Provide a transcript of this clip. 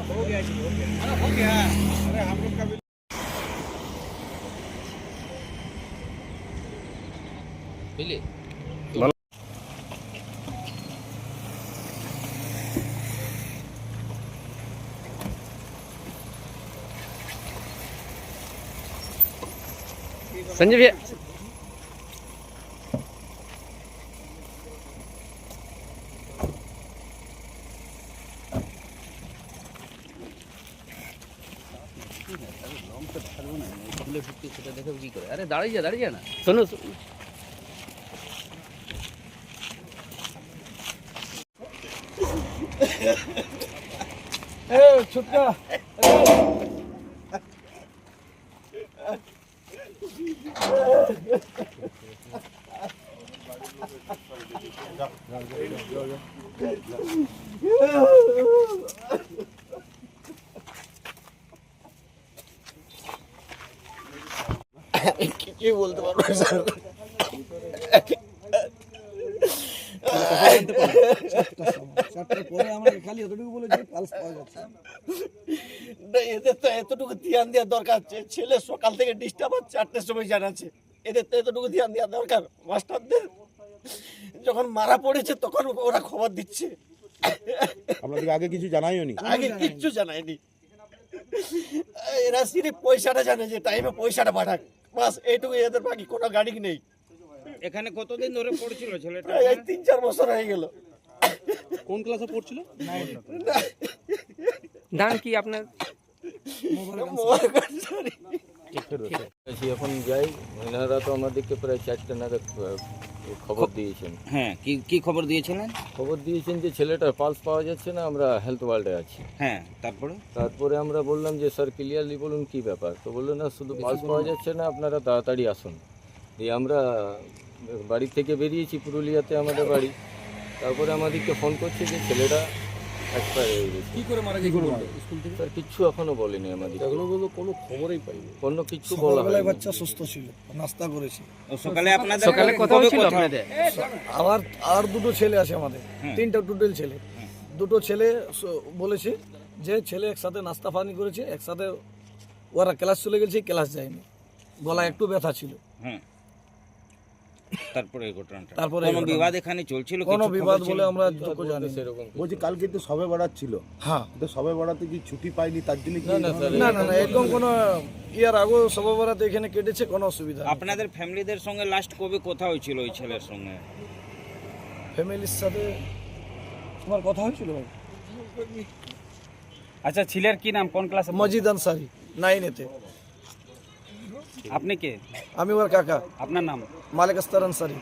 हो गया जी, हो गया। अरे हम लोग का भी বুঝলি? संजय भैया अरे दाঁড়িয়ে যা না শোনো छुटका কি বলতে পারবো স্যার এদের তো এতটুকু ধ্যান দেওয়া দরকার ছেলে সকাল থেকে ডিস্টার্ব হচ্ছে 8টার সময় জানাচ্ছে এদের তো এতটুকু ধ্যান দেওয়া দরকার মাস্টারদের যখন মারা পড়েছে তখন ওরা খবর দিচ্ছে আপনাদের আগে কিছু জানাইনি আগে কিচ্ছু জানায়নি এরা সিরিফ পয়সাটা জানে যে টাইমে পয়সাটা পাঠাক বাস এইটুকু এদের বাকি কোনো গাড়ি নেই এখানে কতদিন ধরে পড়ছিল ছেলেটা? এই 3-4 বছর হয়ে গেল কোন ক্লাসে পড়ছিল দান কি আপনার এখন যাই এনারা তো আমাদেরকে প্রায় 4টা নাগাদ খবর দিয়েছেন। হ্যাঁ, কি খবর দিয়েছিলেন? খবর দিয়েছেন যে ছেলেটার পালস পাওয়া যাচ্ছে না, আমরা হেলথ ওয়ার্ল্ডে আছি। হ্যাঁ, তারপরে আমরা বললাম যে স্যার ক্লিয়ারলি বলুন কি ব্যাপার, তো বললো না শুধু পালস পাওয়া যাচ্ছে না, আপনারা তাড়াতাড়ি আসুন। দিয়ে আমরা বাড়ি থেকে বেরিয়েছি, পুরুলিয়াতে আমাদের বাড়ি। তারপরে আমাদেরকে ফোন করছে যে ছেলেটা এক্সপায়ার হয়ে গেছে। কি করে মারা গেছে স্কুল থেকে? স্যার কিচ্ছু এখনো বলেনি আমাদের, এগুলো বলতে কোনো খবরই পাইনি, কোনো কিছু বলা হয়নি। বাচ্চা সুস্থ ছিল, নাস্তা করেছে। সকালে আপনাদের সকালে কথা হচ্ছিল আপনাদের? আবার আর দুটো ছেলে আছে আমাদের, 3টা টোটাল ছেলে। দুটো ছেলে বলেছে যে ছেলে একসাথে নাস্তা পানি করেছে, একসাথে ওরা ক্লাস চলে গেছে, ক্লাস যায়নি, গলা একটু ব্যথা ছিল। হ্যাঁ, তারপরে এই ঘটনাটা। তারপরে কোনো বিবাদ এখানে চলছিল? কোনো বিবাদ বলে আমরা যতটুকু জানি না। সেরকম বলছি কালকে তো সবে বাড়াত ছিল, হ্যাঁ, তো সবে বাড়াতে কি ছুটি পাইনি তার জন্য কি? না না না, এরকম কোনো ইয়ার আগেও সবাবরাতে এখানে কেটেছে, কোনো অসুবিধা নেই। আপনাদের ফ্যামিলিদের সঙ্গে লাস্ট কবে কথা হয়েছিল ওই ছেলের সঙ্গে? ফ্যামিলির সাথে তোমার কথা হয়েছিল ভাই? আচ্ছা, ছেলের কি নাম, কোন ক্লাসে? মজিদ আনসারি, 9-এতে। আপনি কে? আমি ওর কাকা, আপনার নাম? মালিক আস্তার আনসারি।